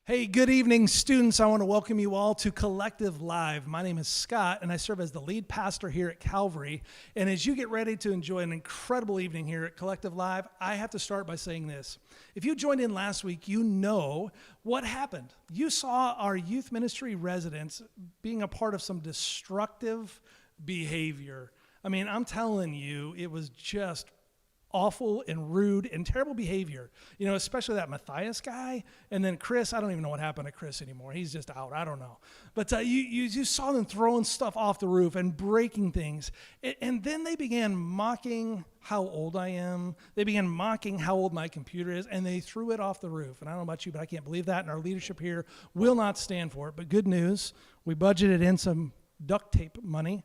Hey, good evening, students. I want to welcome you all to Collective Live. My name is Scott, and I serve as the lead pastor here at Calvary. And as you get ready to enjoy an incredible evening here at Collective Live, I have to start by saying this. If you joined in last week, you know what happened. You saw our youth ministry residents being a part of some destructive behavior. I mean, I'm telling you, it was just awful and rude and terrible behavior, you know, especially that Matthias guy. And then Chris, I don't even know what happened to Chris anymore. He's just out. I don't know. But you saw them throwing stuff off the roof and breaking things. And then they began mocking how old I am. They began mocking how old my computer is, and they threw it off the roof. And I don't know about you, but I can't believe that. And our leadership here will not stand for it. But good news, we budgeted in some duct tape money.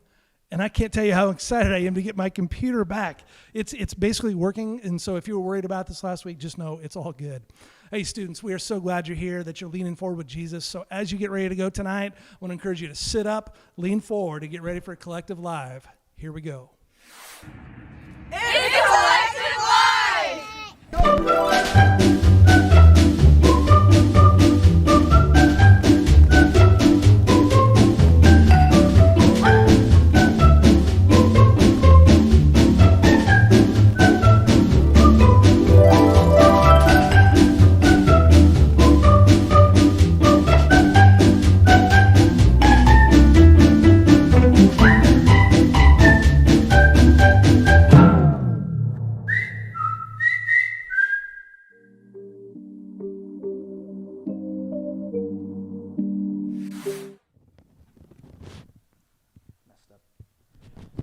And I can't tell you how excited I am to get my computer back. It's basically working, and so if you were worried about this last week, just know it's all good. Hey, students, we are so glad you're here, that you're leaning forward with Jesus. So as you get ready to go tonight, I want to encourage you to sit up, lean forward, and get ready for Collective Live. Here we go. It's Collective Live!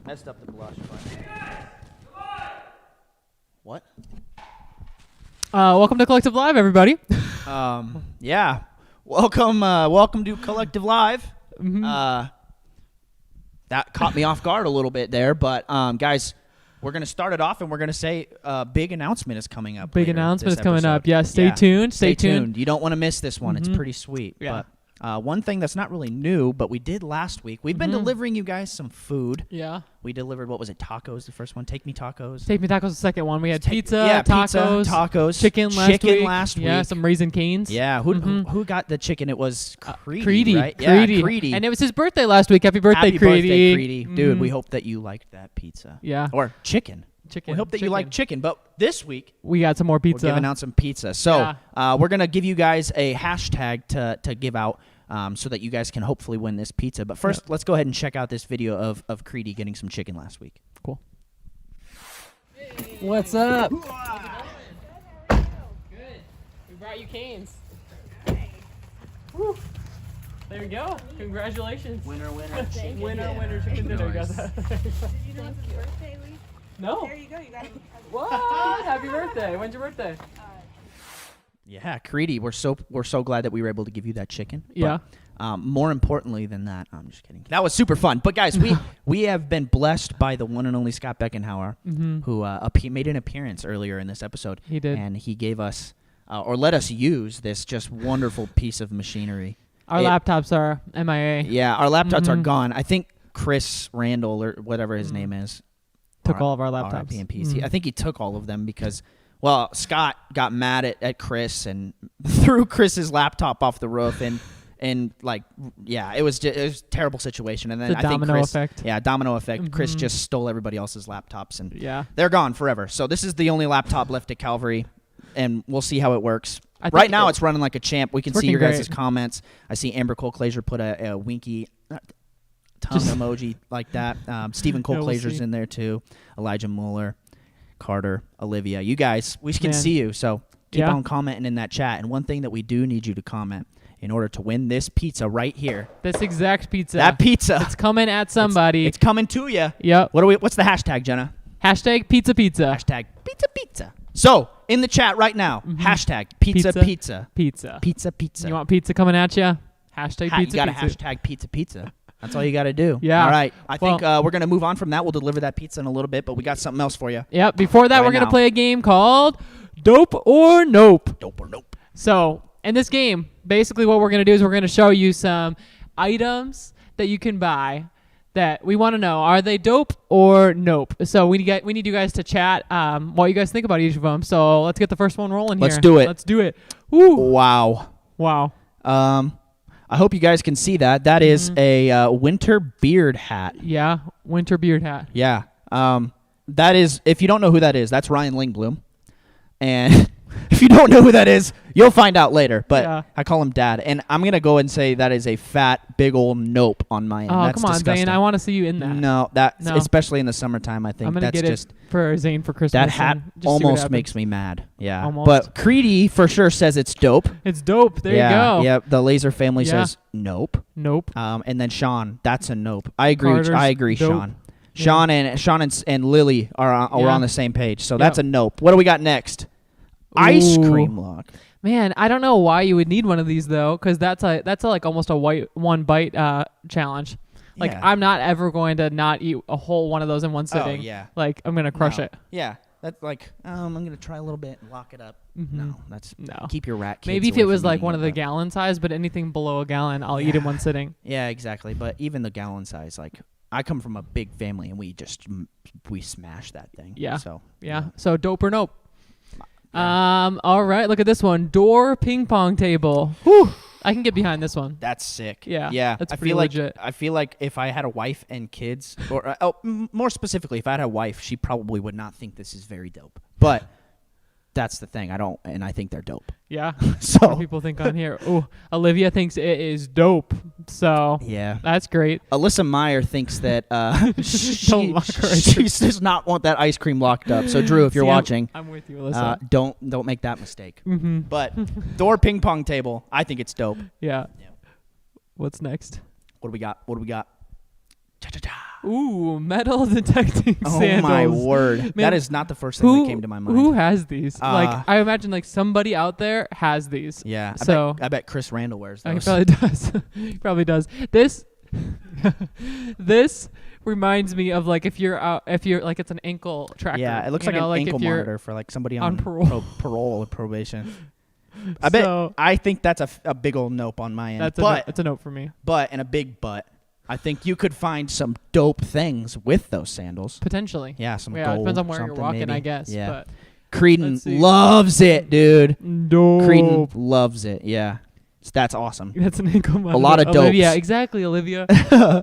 Messed up the blush button. What? Welcome to Collective Live, everybody. Yeah. Welcome to Collective Live. Mm-hmm. That caught me off guard a little bit there, but guys, we're gonna start it off, and we're gonna say a big announcement is coming up. Big later announcement this is coming up. episode. Yeah, stay tuned. Stay tuned. You don't want to miss this one. Mm-hmm. It's pretty sweet. Yeah. But one thing that's not really new, but we did last week. We've been delivering you guys some food. Yeah. We delivered, what was it, tacos, the first one? Take Me Tacos. Take Me Tacos, the second one. We had pizza, pizza, tacos, chicken last week. Yeah, some Raisin Canes. Yeah, who got the chicken? It was Creedy, right? Creedy. Yeah, Creedy. And it was his birthday last week. Happy birthday, Happy Creedy. birthday, Creedy. Mm-hmm. Dude, we hope that you liked that pizza. Yeah. Or chicken. Chicken. We hope that you like chicken. But this week, we got some more pizza. we're giving out some pizza. So we're going to give you guys a hashtag to give out so that you guys can hopefully win this pizza. But first, let's go ahead and check out this video of Creedy getting some chicken last week. Cool. What's up? Good. We brought you canes. Woo. There you go. Congratulations. Winner, Winner, chicken dinner. You got that. Did you know it's his birthday, Lee? No. There you go. You got him. What? Happy birthday. When's your birthday? Yeah, Creedy, we're so glad that we were able to give you that chicken. Yeah. But, more importantly than that, I'm just kidding. That was super fun. But guys, we have been blessed by the one and only Scott Beckenhauer, who made an appearance earlier in this episode. He did, and he gave us or let us use this just wonderful piece of machinery. Our laptops are MIA. Yeah, our laptops are gone. I think Chris Randall or whatever his name is took all of our laptops. I think he took all of them because. Well, Scott got mad at Chris and threw Chris's laptop off the roof and it was a terrible situation. And then I think domino Chris, effect. Yeah, domino effect. Chris just stole everybody else's laptops and they're gone forever. So this is the only laptop left at Calvary, and we'll see how it works. Right now it's running like a champ. We can see your guys' great. comments. I see Amber Cole-Claser put a winky tongue emoji like that. Stephen Cole-Claser's in there too. Elijah Mueller. Carter, Olivia, you guys, we can see you, so keep on commenting in that chat. And one thing that we do need you to comment in order to win this pizza right here. This exact pizza. That pizza. It's coming at somebody. It's coming to you. Yep. What's the hashtag, Jenna? Hashtag pizza. Hashtag pizza. So, in the chat right now, hashtag pizza. Pizza. You want pizza coming at you? Hashtag pizza. You got to hashtag pizza. That's all you got to do. Yeah. All right. I think we're going to move on from that. We'll deliver that pizza in a little bit, but we got something else for you. Yep. Before that, Right we're going to now. play a game called Dope or Nope. Dope or Nope. So, in this game, basically what we're going to do is we're going to show you some items that you can buy that we want to know, are they dope or nope? So we need you guys to chat what you guys think about each of them. So let's get the first one rolling here. Let's do it. Let's do it. Woo. Wow. I hope you guys can see that. That is a winter beard hat. Yeah, winter beard hat. Yeah. That is, if you don't know who that is, that's Ryan Lingblom. And if you don't know who that is, you'll find out later. But Yeah. I call him Dad. And I'm going to go and say that is a fat, big old nope on my end. Oh, That's come on, disgusting. Zane. I want to see you in that. No, No. especially in the summertime, I think I'm going to that's get just... it for Zane for Christmas. That hat and just see what almost happens. makes me mad. Yeah. Almost. But Creedy for sure says it's dope. It's dope. There yeah, you go. Yeah. The Laser family Yeah. says nope. Nope. And then Sean, that's a nope. I agree. Carter's I agree, dope. Sean. Yeah. Sean and Lily are Yeah. on the same page. So Yeah. that's a nope. What do we got next? Ice Ooh. cream lock. Man, I don't know why you would need one of these though, because that's like almost a one bite challenge. Like Yeah. I'm not ever going to not eat a whole one of those in one sitting. Oh, yeah. Like I'm gonna crush No. it. Yeah. That's like I'm gonna try a little bit and lock it up. No, that's No. keep your rat kids Maybe if away it was from like eating one it, of the but- gallon size, but anything below a gallon, I'll eat in one sitting. Yeah, exactly. But even the gallon size, like I come from a big family and we smash that thing. Yeah. So Yeah. So dope or nope. All right. Look at this one. Door ping pong table. Whew. I can get behind this one. That's sick. Yeah, Yeah. that's I pretty feel legit. Like I feel like if I had a wife and kids, or more specifically, if I had a wife, she probably would not think this is very dope. But that's the thing. I think they're dope. Yeah. So What people think on here. Oh, Olivia thinks it is dope. So yeah. that's great. Alyssa Meyer thinks that Don't lock her ice she does not want that ice cream locked up. So Drew, if you're See, watching, I'm with you, Alyssa. don't make that mistake. Mm-hmm. But door ping pong table, I think it's dope. Yeah. Yeah. What's next? What do we got? Cha-cha-cha. Ooh, metal detecting Oh sandals. my word! Man, that is not the first thing that came to my mind. Who has these? Like, Uh, I imagine like somebody out there has these. Yeah, So- I bet Chris Randall wears He those. probably does. He probably does. This reminds me of like if you're like it's an ankle tracker. Yeah, it looks you like know, an ankle if you're monitor for like somebody on on parole. parole or probation. So- I think that's a big old nope on my end. That's but a note for me. and a big but. I think you could find some dope things with those sandals. Potentially. Yeah, some Yeah, gold. it depends on where you're something walking, maybe. I guess. Yeah. But Creedon Let's see. loves it, dude. dope. Creedon loves it. Yeah, that's awesome. That's an ankle monitor. lot of Olivia, dopes. exactly, Olivia.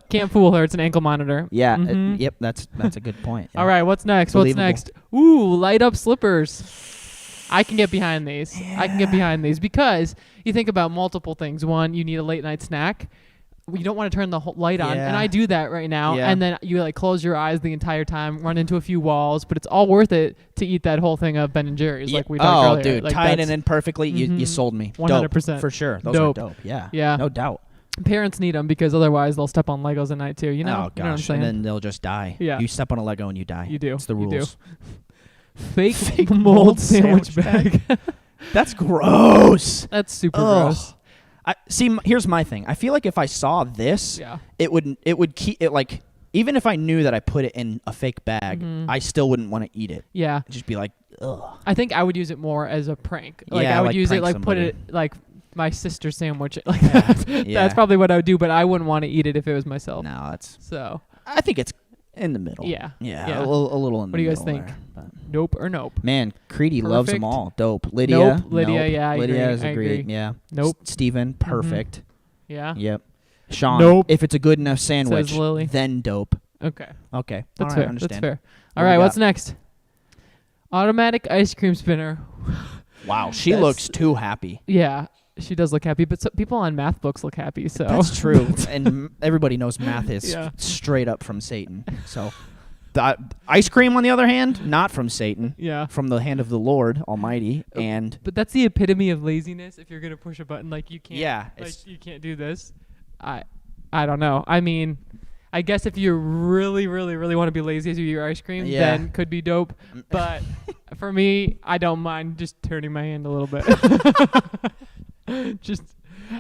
Can't fool her. It's an ankle monitor. Yeah. Mhm. Yep. That's a good point. Yeah. All right, what's next? Believable. What's next? Ooh, light up slippers. I can get behind these. I can get behind these because you think about multiple things. One, you need a late night snack. You don't want to turn the whole light on, and Yeah. I do that right now. Yeah. And then you like close your eyes the entire time, run into a few walls, but it's all worth it to eat that whole thing of Ben and Jerry's, like we talked earlier. dude, Like, tying it that's- in perfectly. You Mhm. sold me. 100%. Dope, for sure. Those Dope. are dope. Yeah. Yeah. No doubt. Parents need them because otherwise they'll step on Legos at night too. You know? Oh You know what I'm gosh, saying? and then they'll just die. Yeah. You step on a Lego and you die. You do. It's the You do. rules. Fake mold sandwich bag. That's gross. That's super Ugh. gross. Here's my thing. I feel like if I saw this, Yeah. it would keep it like even if I knew that I put it in a fake bag, Mhm. I still wouldn't want to eat it. Yeah. I'd just be like, ugh. I think I would use it more as a prank. Like Yeah, I would like use it prank like somebody. put it like my sister's sandwich like that. Yeah. That's probably what I would do, but I wouldn't want to eat it if it was myself. No, that's. So I think it's in the middle. Yeah. Yeah. Yeah. A little in What the do you guys middle think? there, but- nope or nope. Man, Creedy loves them Perfect. all. Dope. Lydia. Nope. Lydia, nope. yeah, I Lydia agree. is I agreed. agree. Yeah. Nope. Steven, perfect. Yeah. Yep. Sean, Nope. if it's a good enough sandwich, Lily. then dope. Okay. Okay. That's all right, fair. I understand. That's fair. What All do right, we what's got? next? Automatic ice cream spinner. Wow, she That's- looks too happy. Yeah, she does look happy, but people on math books look happy, so That's true. And everybody knows math is Yeah. straight up from Satan. So, the ice cream, on the other hand, not from Satan, Yeah. from the hand of the Lord Almighty. And But that's the epitome of laziness. If you're gonna push a button, like you can't. Yeah, Like it's- you can't do this. I don't know. I mean, I guess if you really, really, really want to be lazy as you eat your ice cream, Yeah. then could be dope. But for me, I don't mind just turning my hand a little bit. Just,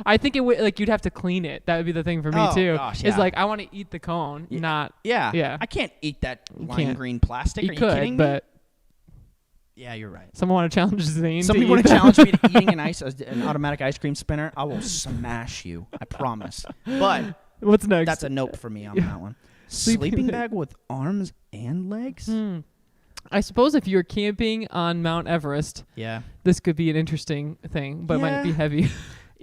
I think it would like you'd have to clean it. That would be the thing for me Oh, too. gosh, Is yeah. like I want to eat the cone, Yeah. not yeah, Yeah. I can't eat that lime can't. green plastic. you Are you could, kidding me? but Yeah, you're right. someone want to challenge Zane. Some to people want eat to that? challenge me to eating an automatic ice cream spinner. I will smash you. I promise. But What's next? that's a nope for me on Yeah. that one. Sleeping Sleeping bag. bag with arms and legs? I suppose if you're camping on Mount Everest, Yeah. this could be an interesting thing, but it might be Yeah. heavy.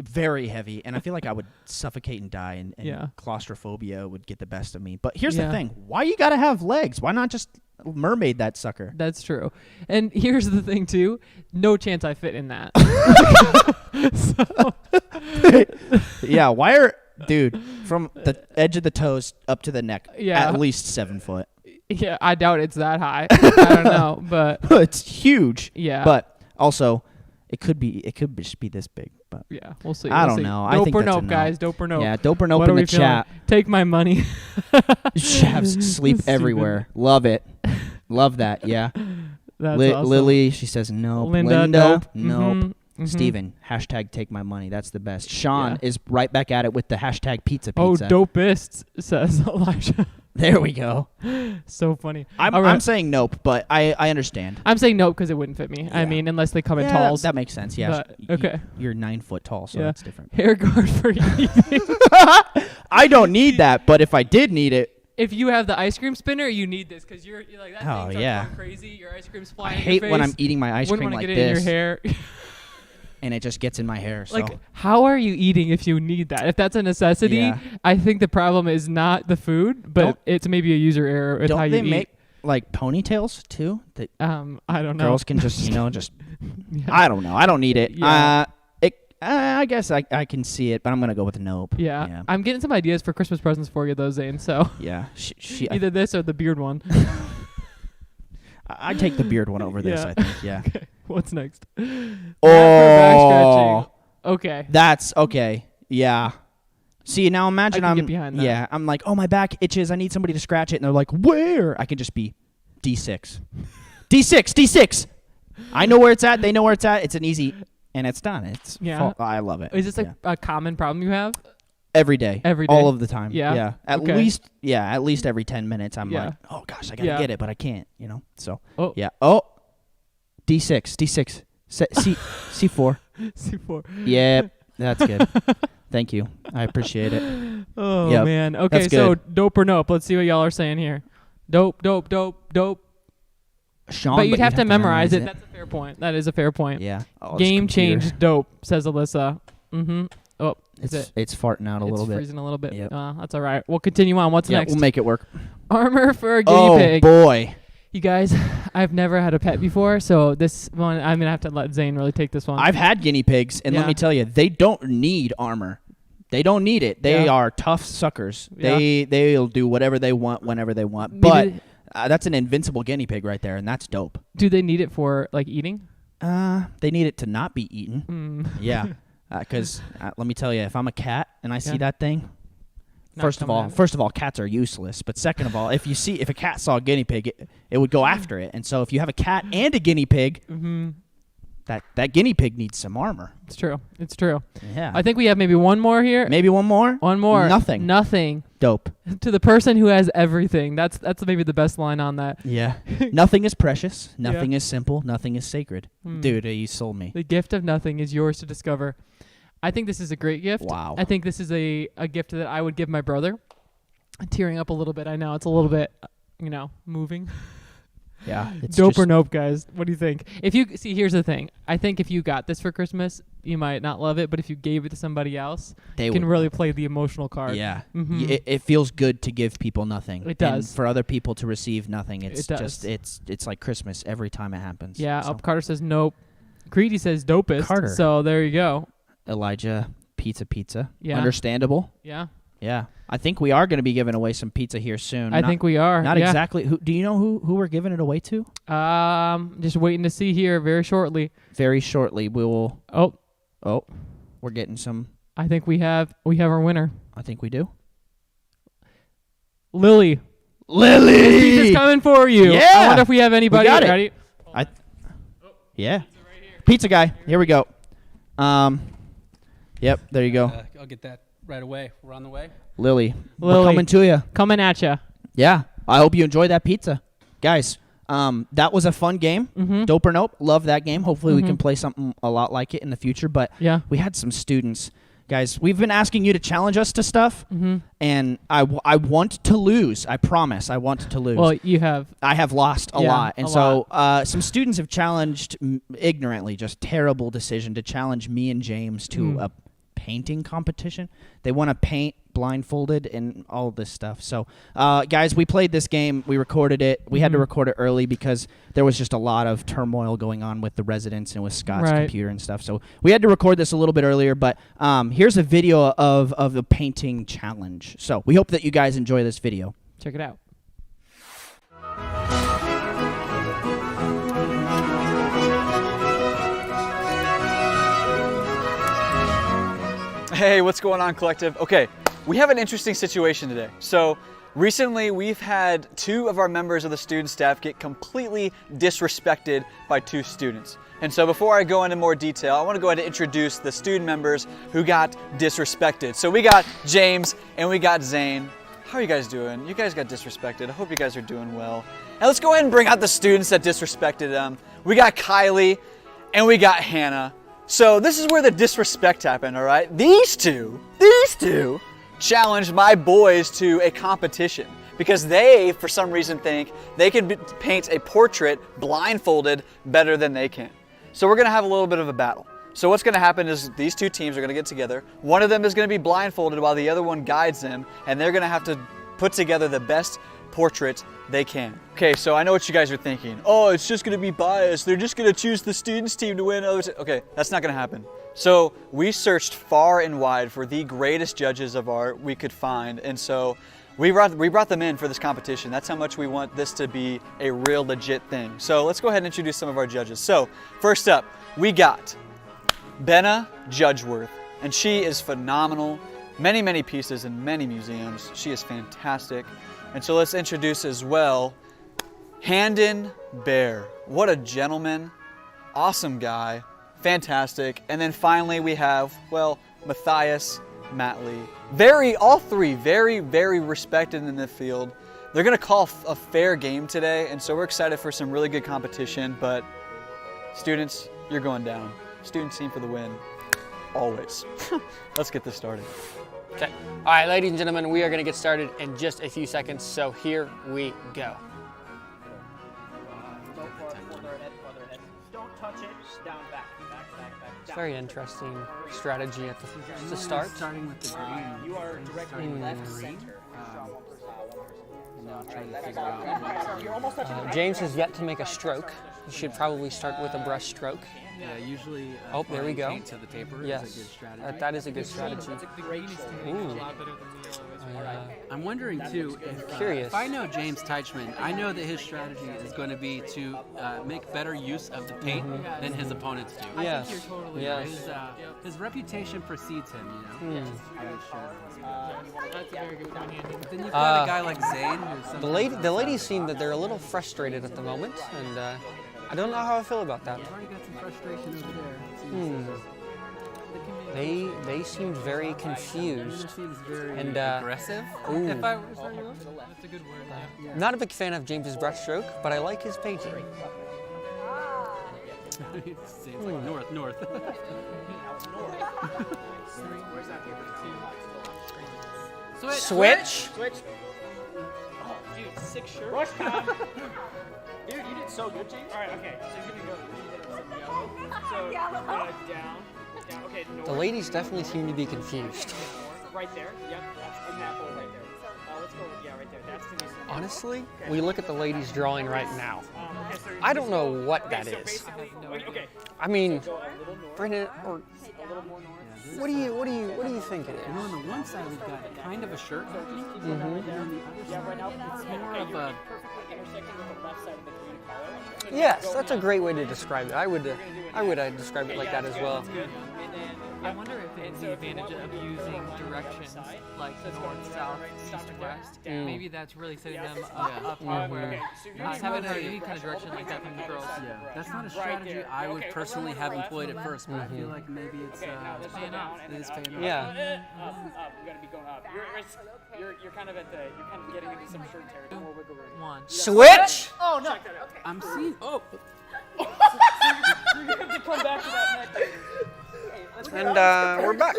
very heavy, and I feel like I would suffocate and die, and Yeah. claustrophobia would get the best of me. But here's the Yeah. thing: why you gotta have legs? Why not just mermaid that sucker? That's true. And here's the thing too. No chance I fit in that. Yeah, why are dude from the edge of the toes up to the neck? Yeah. At least 7 foot. Yeah, I doubt it's that high. I don't know, but It's huge. yeah. But also, it could just be this big. But yeah, we'll see. I we'll don't see. know. I Dope think or that's a nope, no. guys. Dope or nope. yeah, dope or nope What in are the we feeling? chat. Take my money. Shavs sleep Stupid. everywhere. Love it. Love that. Yeah. That's awesome. Lily, she says no. Linda, nope. Nope. Mhm, mhm. Steven, hashtag take my money. That's the best. Sean Yeah. is right back at it with the hashtag pizza. Oh, dopest, says Elijah. There we go. So funny. I'm All right. saying nope, but I understand. I'm saying nope because it wouldn't fit me. I Yeah. mean, unless they come in Yeah, talls. that makes sense. Yeah. But, okay. You're 9 foot tall, so Yeah. that's different. Hair guard for eating. I don't need that, but if I did need it, If you have the ice cream spinner, you need this because you're like that Oh, thing starts yeah. going crazy. Your ice cream's I flying. in hate your when face. I'm eating my ice Wouldn't cream wanna like get it in this, your hair. and it just gets in my hair. So Like, how are you eating if you need that? If that's a necessity, Yeah. I think the problem is not the food, but Don't- it's maybe a user error with how don't you they eat. make like ponytails too? That I don't know. girls can just just. Yeah. I don't know. I don't need it. Yeah. I guess I can see it, but I'm gonna go with a nope. Yeah. I'm getting some ideas for Christmas presents for you, though, Zane. So Yeah. She either this or the beard one. I take the beard one over this. Yeah. I think. Yeah. Okay, what's next? Oh, Okay. that's okay. Yeah. See, now imagine I can I'm get behind that. yeah, I'm like, oh, my back itches. I need somebody to scratch it, and they're like, where? I can just be D6, D6. I know where it's at. They know where it's at. It's an easy, and it's done. It's Yeah. I love it. Is this Yeah. a common problem you have? Every day, Every day? all of the time. Yeah? Yeah. At Okay. least every 10 minutes, I'm Yeah. like, oh gosh, I gotta Yeah. get it, but I can't. So Oh. yeah. Oh, D6, C4. C4. Yep, that's good. Thank you. I appreciate it. Oh Yep. man. Okay, That's so good. dope or nope? Let's see what y'all are saying here. Dope. Sean, But you'd have to memorize it. That's a fair point. That is a fair point. Yeah. Oh, Game this computer. change dope, says Alyssa. Mm-hmm. Oh, It's farting out a little it's bit. freezing a little bit. Yep. That's all right. We'll continue on. What's Yeah, next? we'll make it work. Armor for a guinea Oh pig. boy. You guys, I've never had a pet before, so this one I'm gonna have to let Zane really take this one. I've had guinea pigs, and Yeah. let me tell you, they don't need armor. They don't need it. They Yeah. are tough suckers. Yeah. They'll do whatever they want whenever they want. Maybe But th- that's an invincible guinea pig right there, and that's dope. do they need it for like eating? They need it to not be eaten. Mm. Yeah, because let me tell you, if I'm a cat and I see Yeah. that thing, Not first of coming at all, cats are useless. But second of all, if a cat saw a guinea pig, it would go after it. And so if you have a cat and a guinea pig, Mm-hmm. that guinea pig needs some armor. It's true. It's true. Yeah. I think we have maybe one more here. Maybe one more. One more. Nothing. Nothing. Dope. To the person who has everything. That's maybe the best line on that. Yeah. Nothing is precious. Nothing is simple. Nothing is sacred. Hmm. Dude, you sold me. The gift of nothing is yours to discover. I think this is a great gift. Wow. I think this is a gift that I would give my brother. I'm tearing up a little bit. I know it's a little bit, moving. Yeah. It's Dope just, or nope, guys? What do you think? If you see, here's the thing. I think if you got this for Christmas, you might not love it, but if you gave it to somebody else, They you can would. really play the emotional card. Yeah. Mhm. It feels good to give people nothing. It does. And for other people to receive nothing. It's It does. just it's like Christmas every time it happens. Yeah. So, Carter says nope. Greedy says dopest. Carter. So there you go. Elijah, pizza. Yeah. Understandable. Yeah. Yeah. I think we are going to be giving away some pizza here soon. I think we are. Not yeah. exactly. Do you know who we're giving it away to? Just waiting to see here very shortly. Very shortly, we will. Oh, Oh, we're getting some. I think we have our winner. I think we do. Lily. Lily. Pizza's coming for you. Yeah. I wonder if we have anybody. got it. Ready? Yeah. Pizza guy. Here we go. Yep. There you go. I'll get that right away. We're on the way. Lily. We're Lily. coming to you. Coming at you. Yeah. I hope you enjoy that pizza, guys. That was a fun game. Mm-hmm. Dope or nope. Love that game. Hopefully we can Mhm. play something a lot like it in the future. But Yeah. we had some students. Guys, we've been asking you to challenge us to stuff, Mm-hmm. and I want to lose. I promise. I want to lose. Well, you have. I have lost a Yeah, lot. And a so some students have challenged ignorantly, just terrible decision, to challenge me and James to painting competition. They want to paint blindfolded and all of this stuff. So, guys, we played this game. We recorded it. We had to record it early because there was just a lot of turmoil going on with the residents and with Scott's Right. computer and stuff. So we had to record this a little bit earlier. But here's a video of the painting challenge. So we hope that you guys enjoy this video. Check it out. Hey, what's going on, Collective? Okay, we have an interesting situation today. So recently we've had 2 of our members of the student staff get completely disrespected by 2 students. And so before I go into more detail, I want to go ahead and introduce the student members who got disrespected. So we got James and we got Zane. How are you guys doing? You guys got disrespected. I hope you guys are doing well. Now let's go ahead and bring out the students that disrespected them. We got Kylie and we got Hannah. So this is where the disrespect happened, all right? These two challenged my boys to a competition because they, for some reason, think they can paint a portrait blindfolded better than they can. So we're gonna have a little bit of a battle. So what's gonna happen is these 2 teams are gonna get together. One of them is gonna be blindfolded while the other one guides them, and they're gonna have to put together the best portrait they can. Okay, so I know what you guys are thinking. Oh, it's just gonna be biased. They're just gonna choose the students team to win. Okay, that's not gonna happen. So we searched far and wide for the greatest judges of art we could find, and so we brought them in for this competition. That's how much we want this to be a real legit thing. So let's go ahead and introduce some of our judges. So first up, we got Benna Judgeworth, and she is phenomenal. Many pieces in many museums. She is fantastic. And so let's introduce as well Handon Bear. What a gentleman, awesome guy, fantastic. And then finally we have, well, Matthias Matley. All 3 very respected in the field. They're gonna call a fair game today, and so we're excited for some really good competition, but students, you're going down. Students team for the win, always. Let's get this started. Okay. All right, ladies and gentlemen, we are going to get started in just a few seconds, so here we go. Don't touch it. Down, back. It's a very interesting strategy at the start. Starting with the green. You are directly left center. Now trying to figure out You're almost touching James has yet to make a stroke. You should probably start with a brush stroke. Yeah, usually. Oh, there we go. Paint to the paper Yes, is a good strategy. that is a good strategy. Ooh. I'm wondering too Curious. if I know James Teichman, I know that his strategy is going to be to make better use of the paint than his opponents do. Yes. Yes. His reputation precedes him, you know. That's a very good point, Andy. But then you've got a guy like Zane. Who's The ladies seem that they're a little frustrated at the moment, and I don't know how I feel about that. already got some frustration over there. It seems. They seemed very confused. Seems very And, aggressive. Ooh. If I was you. That's a good word. Yeah. Not a big fan of James's brushstroke, but I like his painting. Seems like north. Switch. Oh, dude, 6 shirts. Rush time. Dude, you did so good, James. All right, okay. So you're gonna go. So down. Okay. North. The ladies definitely seem to be confused. Right there. Yep. That's an apple right there. Let's go. Yeah, right there. That's gonna be some. Honestly, we look at the ladies drawing right now. Okay, so I don't know what that so is. basically, okay. I mean, Go a little north. Brennan, or A little more north. what do you think it You know, is? on the one side we've got kind of a shirt happening, Mm-hmm. and on the other Yeah, right now. it's more Okay, of you're a perfectly intersecting with the left side of the green color. Yes, that's a great way to describe it. I would describe it like that as well. I wonder if it's the advantage of using directions like north, south, east, west. Maybe that's really setting them up where having any kind of direction like that from the girls. yeah. That's not a strategy I would personally have employed at first, but I feel like maybe it's Paying off. it is paying off. Yeah. Up. You gotta be going up. You're kind of getting into some shirt territory. More wiggle room. One. Switch. Oh no! I'm seeing. Oh, You're gonna have to come back to that neck. And we're back.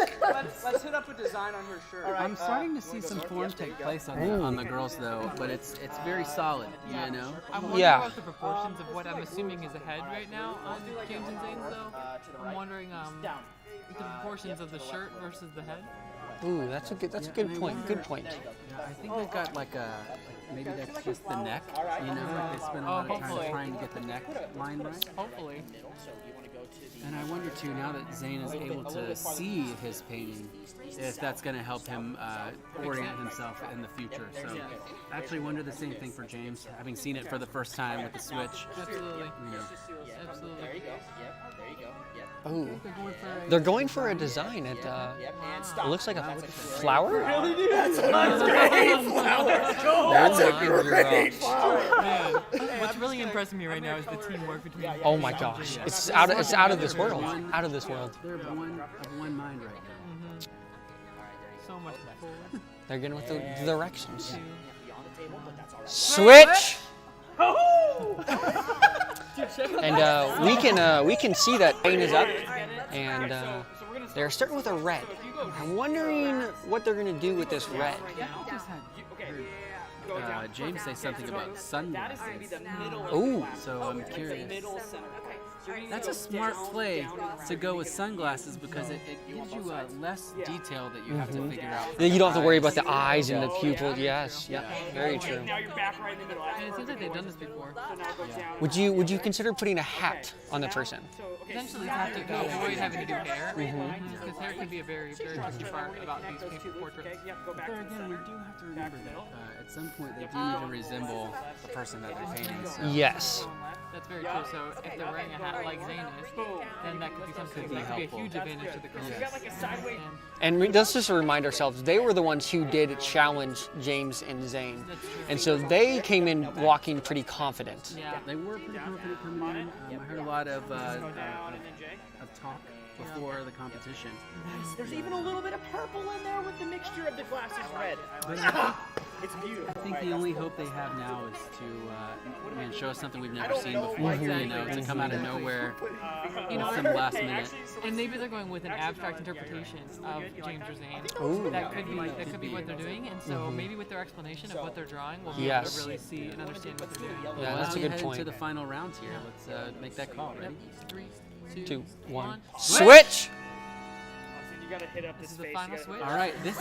Let's hit up a design on your shirt. I'm starting to see some form take place on the girls though, but it's very solid, you know. I wonder Yeah. about the proportions of what I'm assuming is ahead right now on James and Zane's though. I'm wondering The proportions of the shirt versus the head. Ooh, that's a good point. Good point. Yeah, I think they've got maybe that's just the neck. You know, like they spend a lot of time hopefully. trying to get the neck line right. Hopefully. And I wonder too, now that Zane is able to see his painting, if that's going to help him orient himself in the future. So I actually wonder the same thing for James, having seen it for the first time with the Switch. Absolutely. You know. Absolutely. Ooh, they're going for a design. It looks like a flower. That's a great flower. Man, what's really impressing me right now is the teamwork between. Oh my gosh, it's out of this world. Out of this world. They're of one mind right now. So much forward. They're getting with the directions. Switch. And we can see that paint is up, and they're starting with a red. I'm wondering what they're gonna do with this red. I just had James say something about sunglasses. Ooh, So I'm curious. That's a smart play to go with sunglasses because it gives you less detail that you have to figure out. you don't have to worry about the eyes and the pupil. Yes, yeah, very true. Now you're back right in the middle. And it seems like they've done this before. So now go down. Would you consider putting a hat on the person? Potentially, you have to avoid having to do hair, because hair can be a very, very tricky part about these painted portraits. Okay, yeah, go back There to the again, center. we do have to remember that at some point they do need to resemble the person that they're painting. So. Yes. That's very true. So if they're wearing a hat like Zane is, then that could be something that could be a huge advantage to the You got like a sideways. And let's just remind ourselves, they were the ones who did challenge James and Zane. And so they came in walking pretty confident. Yeah. They were pretty confident coming in. I heard a lot of talk before the competition. There's even a little bit of purple in there with the mixture of the glasses red. It's beautiful. I think the only hope they have now is to show us something we've never seen before. You know, to come out of nowhere You know, some last minute. and maybe they're going with an abstract interpretation of James or Zane. Ooh. That could be what they're doing, and so maybe with their explanation of what they're drawing, we'll be able Yes. to really see and understand what they're doing. Yeah, Well, that's a we good head point. into the final round here. Let's make that call. Ready? 3, 2, 2, 1. 1. Switch! You gotta hit up This this is the face. final You switch. All right. This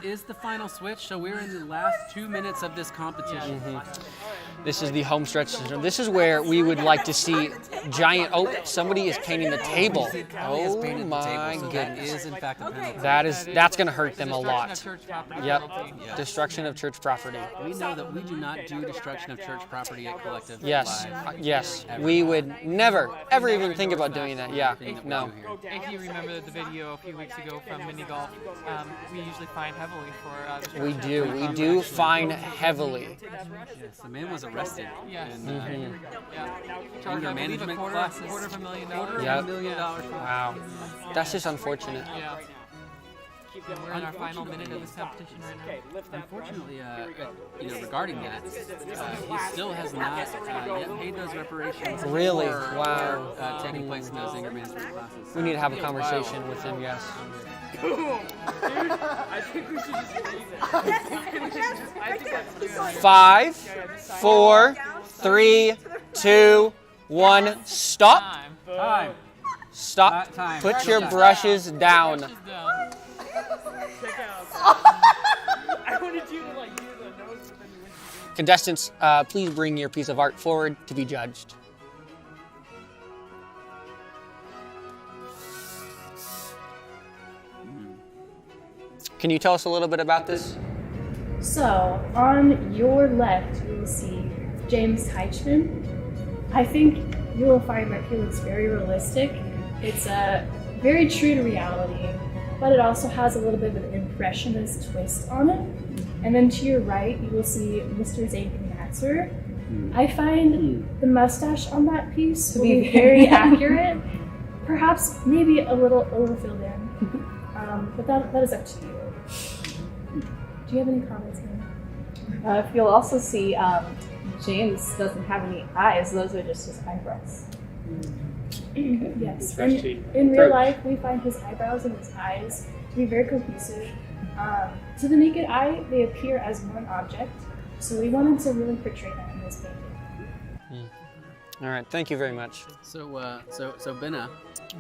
is the final switch. So we're in the last 2 minutes of this competition. This is the home stretch. This is where we would like to see giant. Oh, somebody is painting the table. Kelly has Oh painted the my table, so that goodness. is in fact a penalty. That's going to hurt them a Destruction lot. of church property Yep. penalty. Destruction of church property. We know that we do not do destruction of church property at Collective Yes, Live. yes. We would never, ever even think about doing that. Yeah, Anything that we no. do here. If you remember the video a few weeks ago from mini golf, we usually fine heavily for destruction We of do. church We property. do fine heavily. Yes, the man was arrested. Yes. And, Yeah. Charged, Anger I believe, management $250,000. classes. $250,000. Yep. $250 million for Wow. That's just unfortunate. Yeah. And we're in our final minute of this competition right now. Unfortunately, regarding that, he still has not yet paid those reparations. Really? for, Wow. taking place in those anger management classes. We need to have a conversation with him, yes. I think we should just leave it. I think that's 5, 4, 3, 2, 1. Stop. Time. Stop. Time. Put your brushes down. Just down. check out. I wanted you to like do the nose, but then you went to Contestants, please bring your piece of art forward to be judged. Can you tell us a little bit about this? So, on your left, you will see James Teichman. I think you will find that he looks very realistic. It's very true to reality, but it also has a little bit of an impressionist twist on it. And then to your right, you will see Mr. Zane Knatzer. I find the mustache on that piece to be very accurate, perhaps maybe a little overfilled in, but that is up to you. Do you have any comments, Hannah? You'll also see James doesn't have any eyes. Those are just his eyebrows. Yes. In real life, we find his eyebrows and his eyes to be very cohesive. To the naked eye, they appear as one object. So we wanted to really portray that in this painting. All right. Thank you very much. So Benna,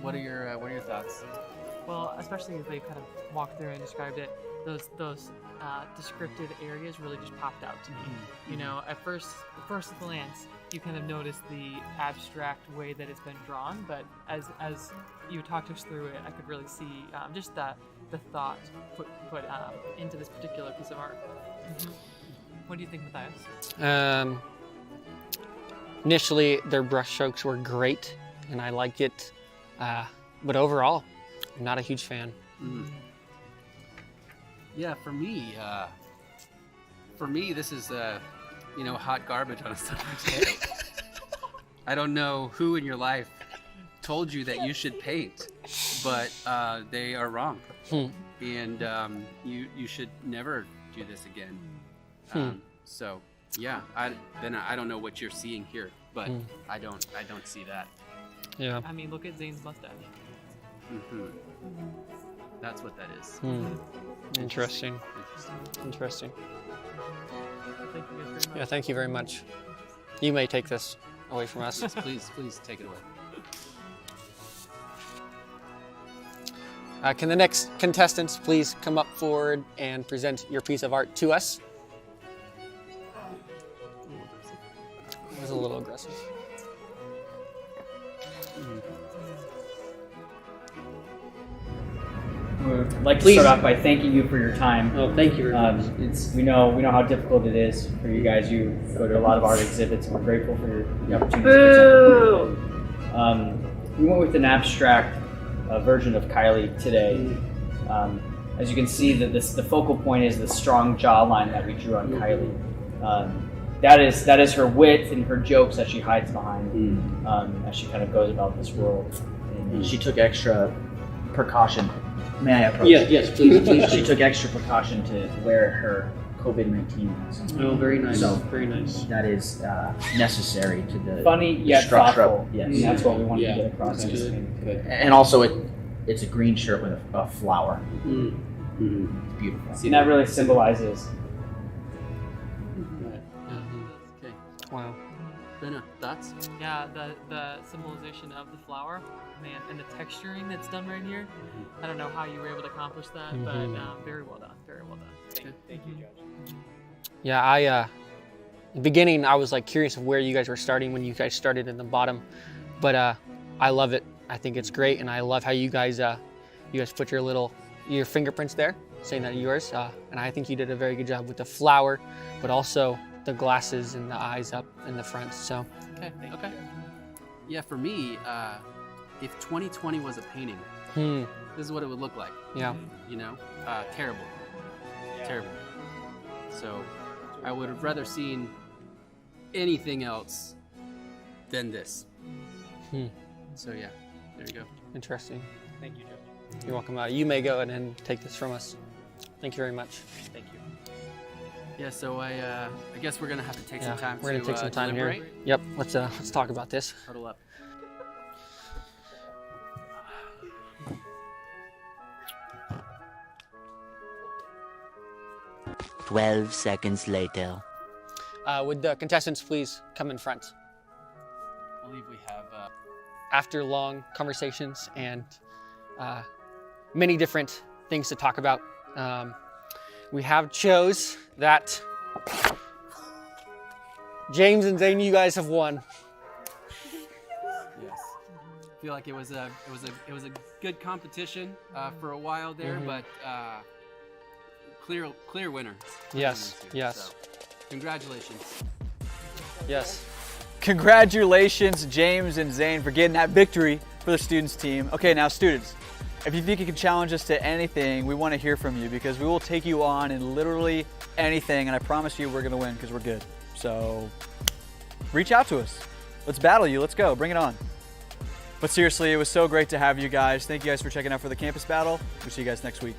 what are your thoughts? Well, especially as they kind of walked through and described it, those descriptive areas really just popped out to me. You know, at first glance, you kind of notice the abstract way that it's been drawn, but as you talked us through it, I could really see just the thought put into this particular piece of art. What do you think, Matthias? Initially, their brushstrokes were great, and I liked it, but overall, I'm not a huge fan. Yeah, for me, this is hot garbage on a summer's day. I don't know who in your life told you that you should paint, but they are wrong, and you should never do this again. So yeah, I don't know what you're seeing here, but I don't see that. Yeah. I mean, look at Zane's mustache. That's what that is. Interesting. Thank you guys very much. Yeah, thank you very much. You may take this away from us. Yes, please take it away. Can the next contestants please come up forward and present your piece of art to us? It was a little aggressive. We'd like to Please. start off by thanking you for your time. Oh, thank you very much. We know how difficult it is for you guys. You go to a lot of art exhibits, and we're grateful for the opportunity to present. We went with an abstract version of Kylie today. As you can see, the focal point is the strong jawline that we drew on Kylie. That is her wit and her jokes that she hides behind as she kind of goes about this world. And She took extra precaution. May I approach? Yes, please. She took extra precaution to wear her COVID-19 mask. Oh, very nice. So very nice. that is necessary to the funny yet structure. thoughtful. Yes. And that's what we wanted Yeah. to get across. That's in this good. painting. And also it's a green shirt with a flower. Beautiful. And that really symbolizes. Okay. Wow. Benna, thoughts? Yeah, the symbolization of the flower, man, and the texturing that's done right here. I don't know how you were able to accomplish that, but very well done. Very well done. Thank you, Judge. Yeah, in the beginning, I was like curious of where you guys were starting when you guys started in the bottom, but I love it. I think it's great, and I love how you guys put your fingerprints there, saying that yours, and I think you did a very good job with the flower, but also the glasses and the eyes up in the front. So Okay. Yeah, for me, if 2020 was a painting, this is what it would look like. yeah, You know, terrible. So I would have rather seen anything else than this. So yeah, there you go. interesting. Thank you, Judge. You're welcome. You may go ahead and take this from us. Thank you very much. Thank you. Yeah, so I guess we're gonna have to take some time. We're gonna take some time here. deliberate. Yep. Let's talk about this. Huddle up. 12 seconds later. Would the contestants please come in front? I believe we have. After long conversations and many different things to talk about, we have chose that James and Zane, you guys have won. Yes. I feel like it was a good competition for a while there, but clear winner. Yes, Clear winners here. yes. So, congratulations. Yes. Congratulations, James and Zane, for getting that victory for the students team. Okay, now students, if you think you can challenge us to anything, we want to hear from you because we will take you on in literally anything, and I promise you we're going to win because we're good. So reach out to us. Let's battle you. Let's go. Bring it on. But seriously, it was so great to have you guys. Thank you guys for checking out for the campus battle. We'll see you guys next week.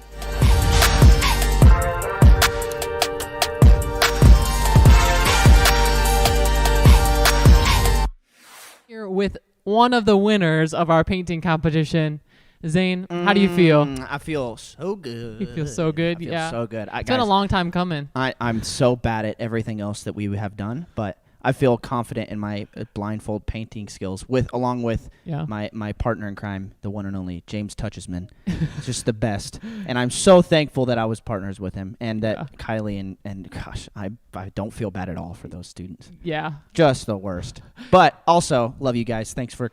Here with one of the winners of our painting competition, Zane. How do you feel? I feel so good. You feel so good? I feel Yeah. so good. It's been a long time coming. I'm so bad at everything else that we have done, but I feel confident in my blindfold painting skills along with Yeah. my partner in crime, the one and only James Touchesman. Just the best. And I'm so thankful that I was partners with him and that Kylie and gosh, I don't feel bad at all for those students. Yeah. Just the worst. But also, love you guys. Thanks for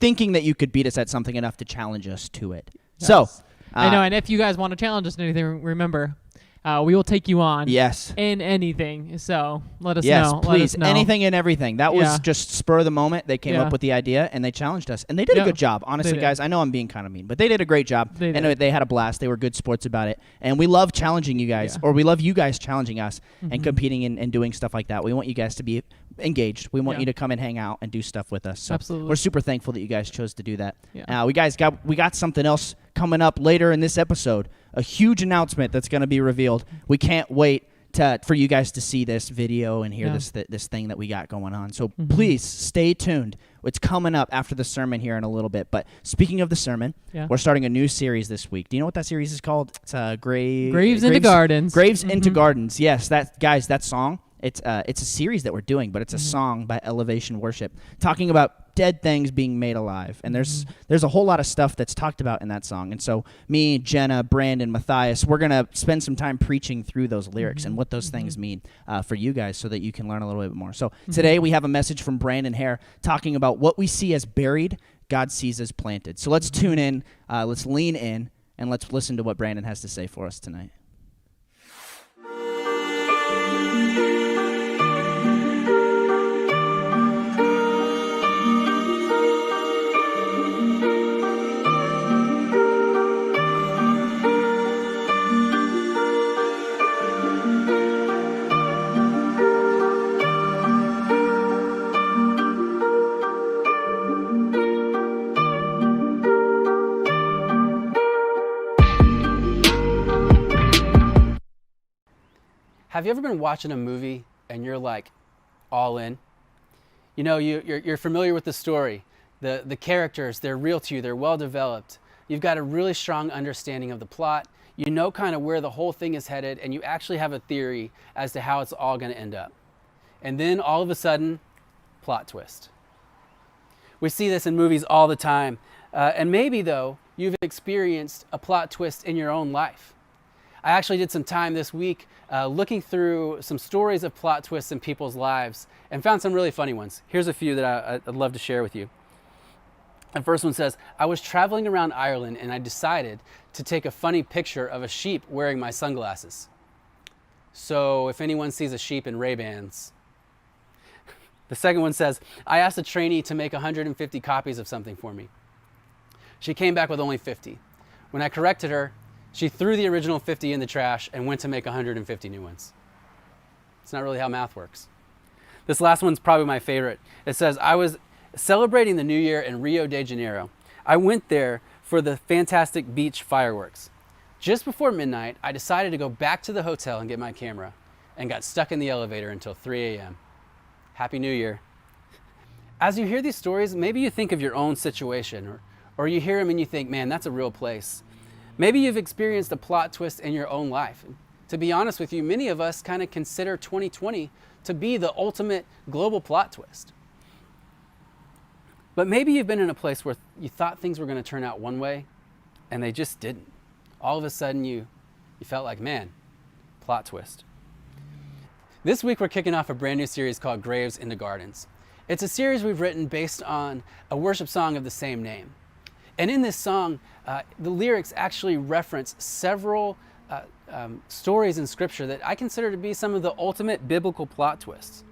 thinking that you could beat us at something enough to challenge us to it. Yes. So, I know, and if you guys want to challenge us in anything, remember, we will take you on. Yes. In anything. So let us yes, know. please. Let us know. Anything and everything. That was Yeah. just spur of the moment. They came Yeah. up with the idea and they challenged us. And they did a Yeah. good job. Honestly, They did. guys, I know I'm being kind of mean, but they did a great job. They And did. they had a blast. They were good sports about it. And we love challenging you guys, Yeah. or we love you guys challenging us and Mhm. competing and doing stuff like that. We want you guys to be engaged. We want Yeah. you to come and hang out and do stuff with us. So Absolutely. we're super thankful that you guys chose to do that. Yeah. We got something else coming up later in this episode. A huge announcement that's going to be revealed. We can't wait for you guys to see this video and hear Yeah. this thing that we got going on. So Mhm. please stay tuned. It's coming up after the sermon here in a little bit. But speaking of the sermon, Yeah. we're starting a new series this week. Do you know what that series is called? It's Graves into Gardens. Graves into Mhm. Gardens. Yes, that song. It's a series that we're doing, but it's a Mhm. song by Elevation Worship talking about dead things being made alive. And Mm-hmm. there's a whole lot of stuff that's talked about in that song. And so me, Jenna, Brandon, Matthias, we're going to spend some time preaching through those lyrics and what those things mean for you guys so that you can learn a little bit more. So today we have a message from Brandon Hare talking about what we see as buried, God sees as planted. So let's tune in, let's lean in, and let's listen to what Brandon has to say for us tonight. Have you ever been watching a movie and you're like all in? You know, you're familiar with the story. The characters, they're real to you, they're well developed. You've got a really strong understanding of the plot. You know kind of where the whole thing is headed, and you actually have a theory as to how it's all going to end up. And then all of a sudden, plot twist. We see this in movies all the time. And maybe, though, you've experienced a plot twist in your own life. I actually did some time this week looking through some stories of plot twists in people's lives and found some really funny ones. Here's a few that I'd love to share with you. The first one says, I was traveling around Ireland and I decided to take a funny picture of a sheep wearing my sunglasses. So if anyone sees a sheep in Ray-Bans. The second one says, I asked a trainee to make 150 copies of something for me. She came back with only 50. When I corrected her, she threw the original 50 in the trash and went to make 150 new ones. It's not really how math works. This last one's probably my favorite. It says, I was celebrating the New Year in Rio de Janeiro. I went there for the fantastic beach fireworks. Just before midnight, I decided to go back to the hotel and get my camera and got stuck in the elevator until 3 a.m. Happy New Year. As you hear these stories, maybe you think of your own situation or you hear them and you think, man, that's a real place. Maybe you've experienced a plot twist in your own life. To be honest with you, many of us kind of consider 2020 to be the ultimate global plot twist. But maybe you've been in a place where you thought things were going to turn out one way and they just didn't. All of a sudden you felt like, man, plot twist. This week we're kicking off a brand new series called Graves into Gardens. It's a series we've written based on a worship song of the same name. And in this song, the lyrics actually reference several stories in Scripture that I consider to be some of the ultimate biblical plot twists.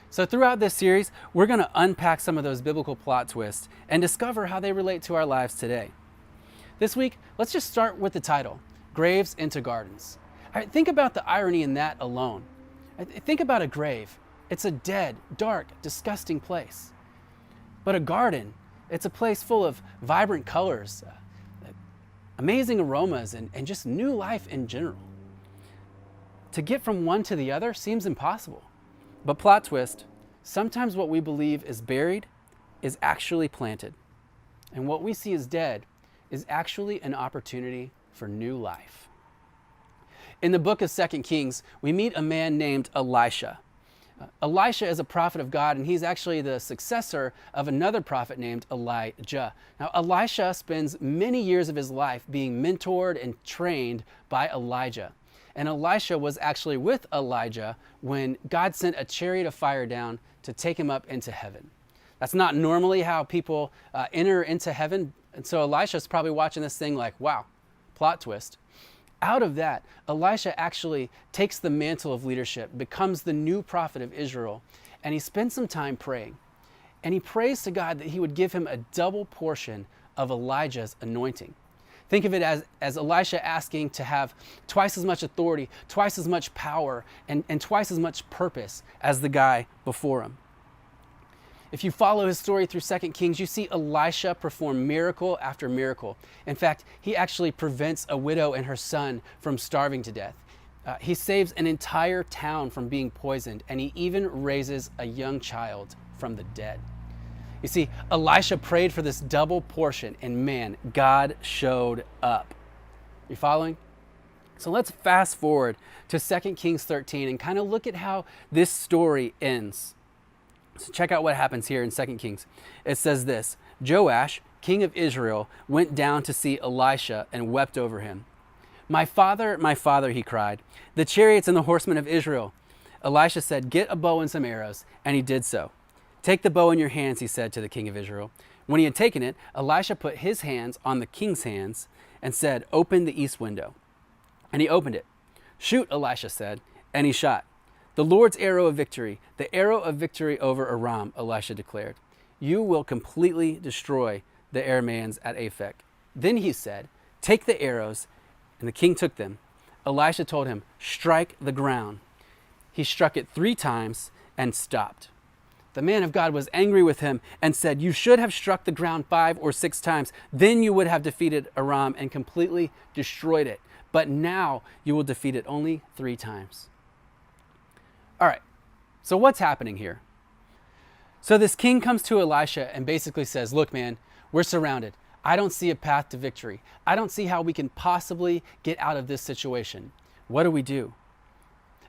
So throughout this series, we're going to unpack some of those biblical plot twists and discover how they relate to our lives today. This week, let's just start with the title, Graves into Gardens. All right, think about the irony in that alone. Think about a grave. It's a dead, dark, disgusting place. But a garden, it's a place full of vibrant colors, amazing aromas, and just new life in general. To get from one to the other seems impossible. But plot twist, sometimes what we believe is buried is actually planted. And what we see as dead is actually an opportunity for new life. In the book of 2 Kings, we meet a man named Elisha. Elisha is a prophet of God, and he's actually the successor of another prophet named Elijah. Now, Elisha spends many years of his life being mentored and trained by Elijah. And Elisha was actually with Elijah when God sent a chariot of fire down to take him up into heaven. That's not normally how people enter into heaven. And so Elisha's probably watching this thing like, wow, plot twist. Out of that, Elisha actually takes the mantle of leadership, becomes the new prophet of Israel, and he spends some time praying. And he prays to God that he would give him a double portion of Elijah's anointing. Think of it as Elisha asking to have twice as much authority, twice as much power, and twice as much purpose as the guy before him. If you follow his story through 2 Kings, you see Elisha perform miracle after miracle. In fact, he actually prevents a widow and her son from starving to death. He saves an entire town from being poisoned, and he even raises a young child from the dead. You see, Elisha prayed for this double portion, and man, God showed up. You following? So let's fast forward to 2 Kings 13 and kind of look at how this story ends. So check out what happens here in 2 Kings. It says this: Joash, king of Israel, went down to see Elisha and wept over him. My father, he cried, the chariots and the horsemen of Israel. Elisha said, get a bow and some arrows, and he did so. Take the bow in your hands, he said to the king of Israel. When he had taken it, Elisha put his hands on the king's hands and said, open the east window. And he opened it. Shoot, Elisha said, and he shot. The Lord's arrow of victory, the arrow of victory over Aram, Elisha declared. You will completely destroy the Arameans at Aphek. Then he said, take the arrows, and the king took them. Elisha told him, strike the ground. He struck it 3 times and stopped. The man of God was angry with him and said, you should have struck the ground 5 or 6 times. Then you would have defeated Aram and completely destroyed it. But now you will defeat it only 3 times. All right, so what's happening here? So this king comes to Elisha and basically says, look, man, we're surrounded. I don't see a path to victory. I don't see how we can possibly get out of this situation. What do we do?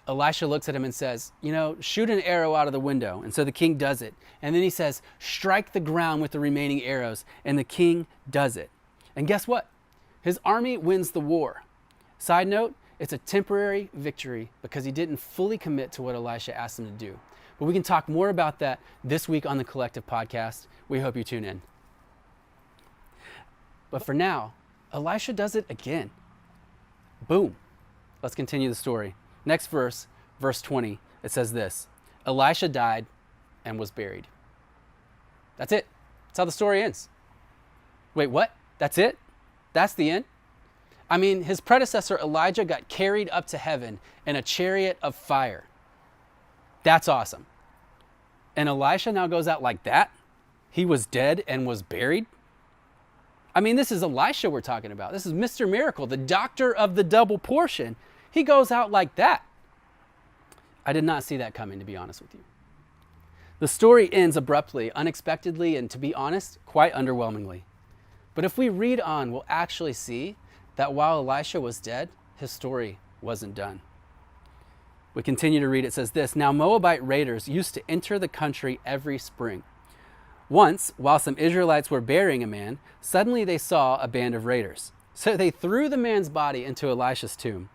Elisha looks at him and says, shoot an arrow out of the window. And so the king does it. And then he says, strike the ground with the remaining arrows. And the king does it. And guess what? His army wins the war. Side note, it's a temporary victory because he didn't fully commit to what Elisha asked him to do. But we can talk more about that this week on the Collective Podcast. We hope you tune in. But for now, Elisha does it again. Boom. Let's continue the story. Next verse, verse 20, it says this: Elisha died and was buried. That's it. That's how the story ends. Wait, what? That's it? That's the end? I mean, his predecessor Elijah got carried up to heaven in a chariot of fire. That's awesome. And Elisha now goes out like that? He was dead and was buried? I mean, this is Elisha we're talking about. This is Mr. Miracle, the doctor of the double portion. He goes out like that. I did not see that coming, to be honest with you. The story ends abruptly, unexpectedly, and to be honest, quite underwhelmingly. But if we read on, we'll actually see that while Elisha was dead, his story wasn't done. We continue to read. It says this: Now Moabite raiders used to enter the country every spring. Once, while some Israelites were burying a man, suddenly they saw a band of raiders. So they threw the man's body into Elisha's tomb.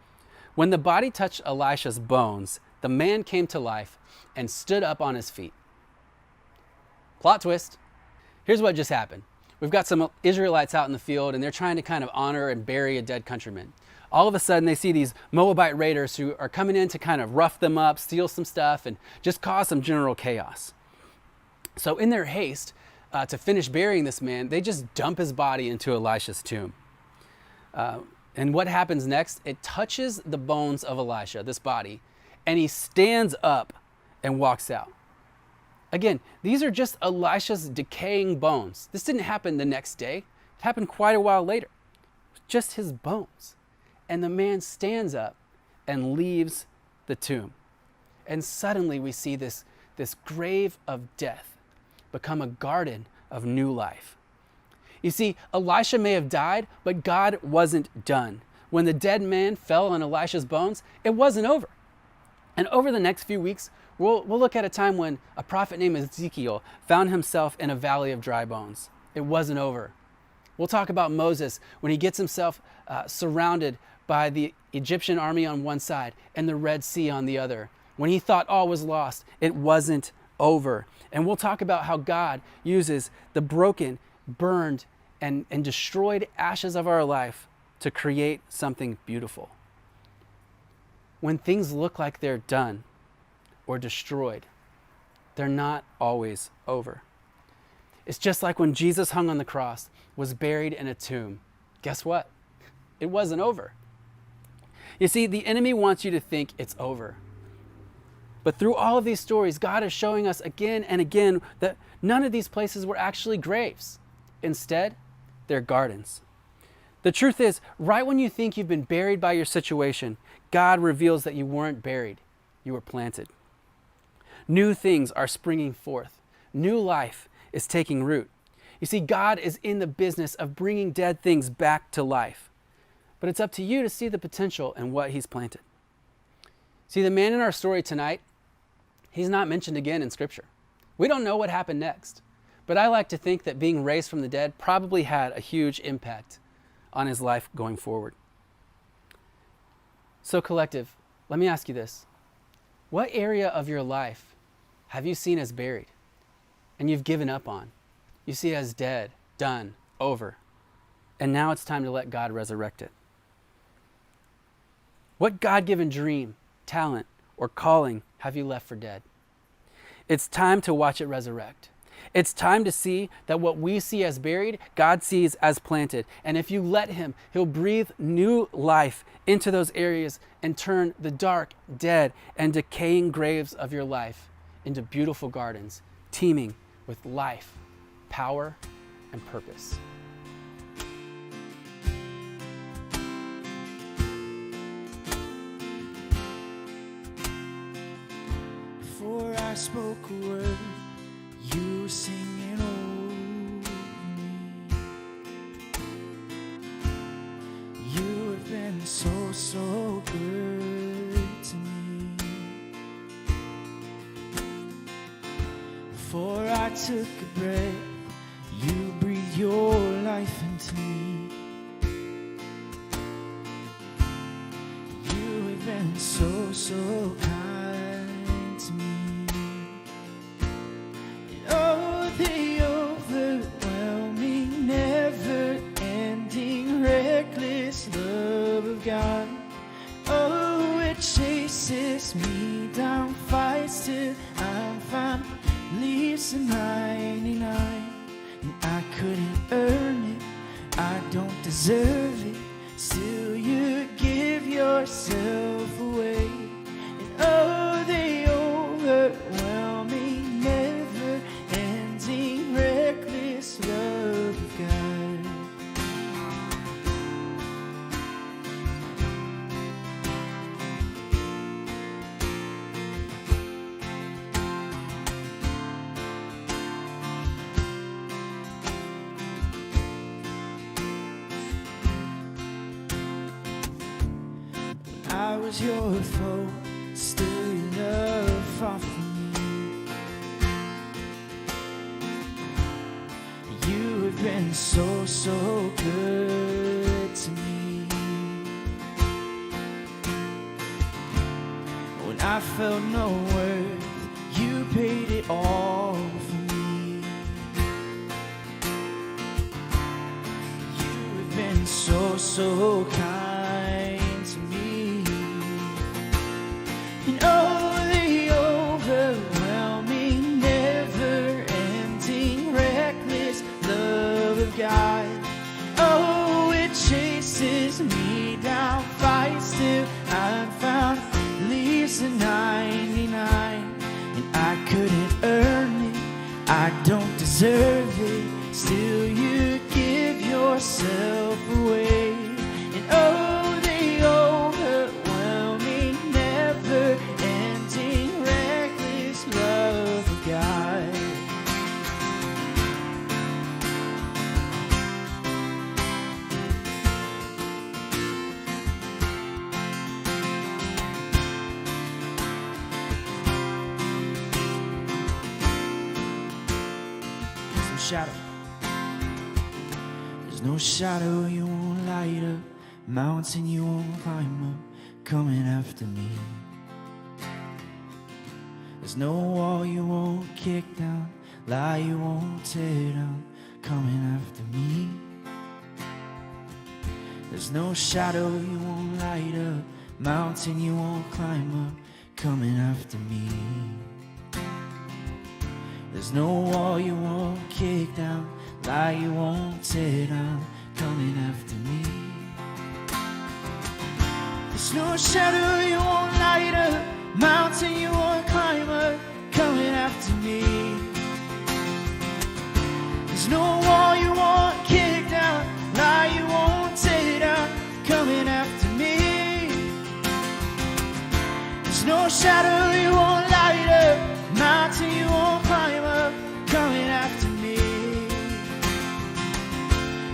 When the body touched Elisha's bones, the man came to life and stood up on his feet. Plot twist. Here's what just happened. We've got some Israelites out in the field, and they're trying to kind of honor and bury a dead countryman. All of a sudden, they see these Moabite raiders who are coming in to kind of rough them up, steal some stuff, and just cause some general chaos. So in their haste to finish burying this man, they just dump his body into Elisha's tomb. And what happens next? It touches the bones of Elisha, this body, and he stands up and walks out. Again, these are just Elisha's decaying bones. This didn't happen the next day. It happened quite a while later. It was just his bones. And the man stands up and leaves the tomb. And suddenly we see this grave of death become a garden of new life. You see, Elisha may have died, but God wasn't done. When the dead man fell on Elisha's bones, it wasn't over. And over the next few weeks, we'll look at a time when a prophet named Ezekiel found himself in a valley of dry bones. It wasn't over. We'll talk about Moses when he gets himself surrounded by the Egyptian army on one side and the Red Sea on the other. When he thought all was lost, it wasn't over. And we'll talk about how God uses the broken, burned, and destroyed ashes of our life to create something beautiful. When things look like they're done or destroyed, they're not always over. It's just like when Jesus hung on the cross, was buried in a tomb. Guess what? It wasn't over. You see, the enemy wants you to think it's over. But through all of these stories, God is showing us again and again that none of these places were actually graves. Instead, they're gardens. The truth is, right when you think you've been buried by your situation, God reveals that you weren't buried, you were planted. New things are springing forth. New life is taking root. You see, God is in the business of bringing dead things back to life. But it's up to you to see the potential in what he's planted. See, the man in our story tonight, he's not mentioned again in Scripture. We don't know what happened next. But I like to think that being raised from the dead probably had a huge impact on his life going forward. So collective, let me ask you this. What area of your life have you seen as buried and you've given up on? You see it as dead, done, over. And now it's time to let God resurrect it. What God-given dream, talent, or calling have you left for dead? It's time to watch it resurrect. It's time to see that what we see as buried, God sees as planted. And if you let him, he'll breathe new life into those areas and turn the dark, dead, and decaying graves of your life into beautiful gardens, teeming with life, power, and purpose. Before I spoke a word, you were singing over me. You have been so, so good to me. Before I took a breath, you breathed your life into me. You have been so, so kind to me. Oh, the overwhelming, never-ending, reckless love of God. Oh, it chases me down, fights till I'm found, leaves the 99. And I couldn't earn it, I don't deserve it, still you give yourself away. And oh, the overwhelming, never-ending, reckless love of God. I was your foe, still your love fought for me. You have been so, so good to me. When I felt no worth, you paid it all for me. You have been so, so kind to me. And oh, the overwhelming, never-ending, reckless love of God. Oh, it chases me down, fights till I'm found, leaves the 99. And I couldn't earn it, I don't deserve it, still you give yourself away. And oh, the overwhelming, never-ending, reckless love of God. shadow. There's no shadow you won't light up, mountain you won't climb up, coming after me. There's no wall you won't kick down, lie you won't tear down, coming after me. There's no shadow you won't light up, mountain you won't climb up, coming after me. There's no wall you won't kick down, lie you won't tear down, coming after me. There's no shadow you won't light up, mountain you won't climb up, coming after me. There's no wall you won't kick down, lie you won't tear down, coming after me. There's no shadow you won't light up, mountain you won't climb up, coming after me.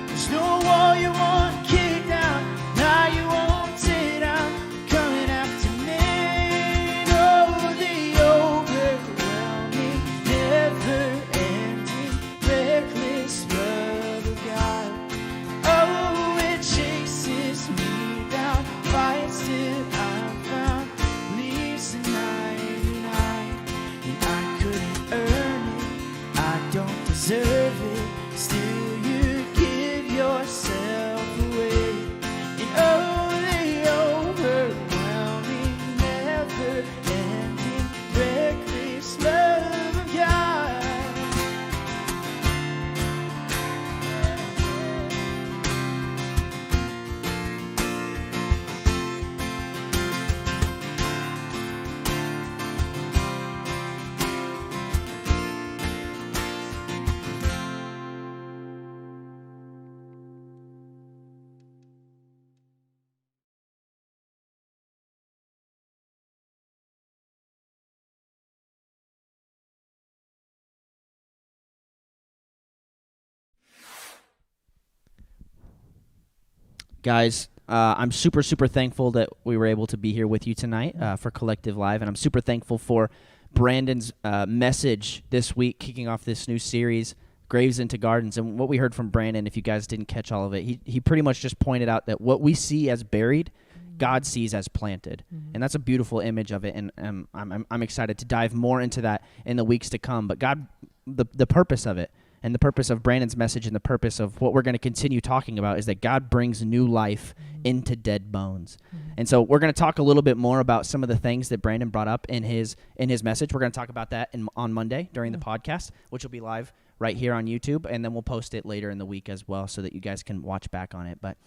There's no wall you won't kick down, lie you won't tear down, coming after me. No, the overwhelming, never-ending, reckless love of God. Oh, it chases me down, fights till I'm found, leaves the 99, and I couldn't earn it, I don't deserve it, still you give yourself away. And oh, the overwhelming, never-ending, reckless love of God. Guys, I'm super thankful that we were able to be here with you tonight for Collective Live, and I'm super thankful for Brandon's message this week, kicking off this new series, Graves into Gardens. And what we heard from Brandon, if you guys didn't catch all of it, he pretty much just pointed out that what we see as buried, God sees as planted. And that's a beautiful image of it, and I'm excited to dive more into that in the weeks to come. But God, the purpose of it, and the purpose of Brandon's message and the purpose of what we're going to continue talking about is that God brings new life into dead bones. And so we're going to talk a little bit more about some of the things that Brandon brought up in his message. We're going to talk about that on Monday during the podcast, which will be live right here on YouTube, and then we'll post it later in the week as well so that you guys can watch back on it. But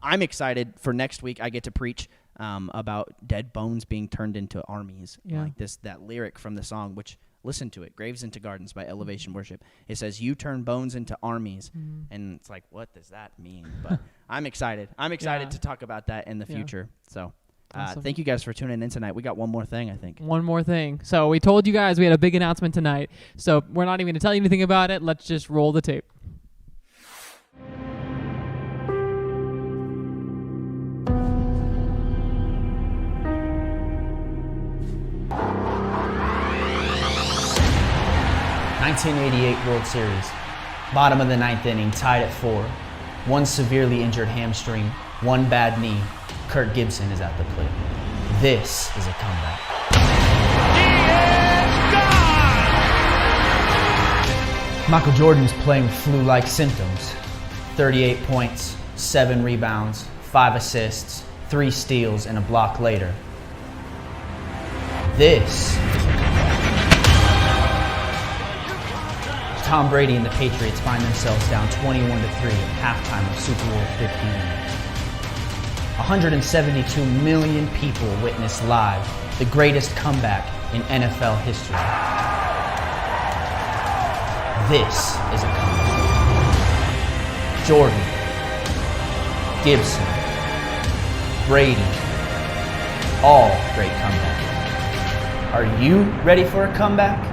I'm excited for next week. I get to preach about dead bones being turned into armies. Like that lyric from the song, which... Listen to it, Graves into Gardens by Elevation Worship. It says, you turn bones into armies. And it's like, what does that mean? But I'm excited. I'm excited to talk about that in the future. So thank you guys for tuning in tonight. We got one more thing, I think. One more thing. So we told you guys we had a big announcement tonight. So we're not even going to tell you anything about it. Let's just roll the tape. ...1988 World Series. Bottom of the ninth inning, tied at 4. One severely injured hamstring, one bad knee. Kirk Gibson is at the plate. This is a comeback. Michael Jordan is playing with flu-like symptoms. 38 points, 7 rebounds, 5 assists, 3 steals, and a block later. This Tom Brady and the Patriots find themselves down 21-3 at halftime of Super Bowl 15. 172 million people witnessed live the greatest comeback in NFL history. This is a comeback. Jordan, Gibson, Brady, all great comebacks. Are you ready for a comeback?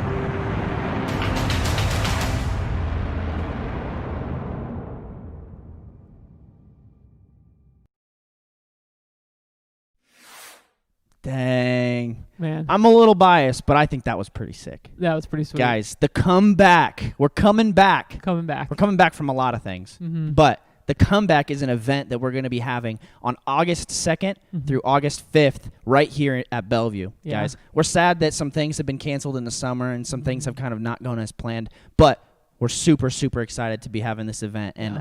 Dang. Man. I'm a little biased, but I think that was pretty sick. That was pretty sweet. Guys, the comeback. We're coming back. Coming back. We're coming back from a lot of things. Mhm. But the comeback is an event that we're going to be having on August 2nd through August 5th right here at Bellevue, Yeah. guys. We're sad that some things have been canceled in the summer and some things have kind of not gone as planned, but we're super, super excited to be having this event. And,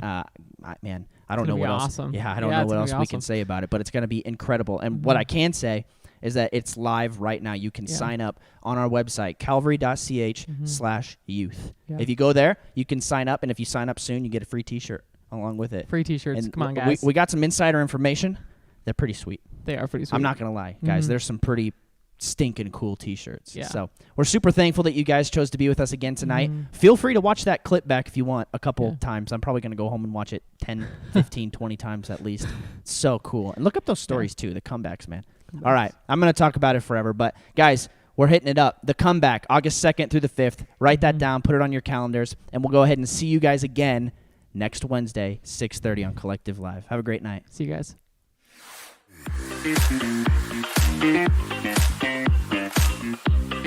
man, I don't know gonna what be else. awesome. Yeah, I don't Yeah, know it's what gonna else be we awesome. can say about it, but it's going to be incredible. And what I can say is that it's live right now. You can sign up on our website, calvary.ch/youth. Yeah. If you go there, you can sign up, and if you sign up soon, you get a free T-shirt along with it. Free T-shirts. And Come on, guys. We got some insider information. They're pretty sweet. They are pretty sweet. I'm not going to lie, guys. Mhm. There's some pretty stinking cool T-shirts. Yeah. So we're super thankful that you guys chose to be with us again tonight. Mhm. Feel free to watch that clip back if you want a couple times. I'm probably going to go home and watch it 10, 15, 20 times at least. It's so cool. And look up those stories too, the comebacks, man. All right. I'm going to talk about it forever. But, guys, we're hitting it up. The comeback, August 2nd through the 5th. Write that down. Put it on your calendars. And we'll go ahead and see you guys again next Wednesday, 6:30 on Collective Live. Have a great night. See you guys.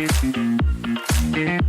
Thank you.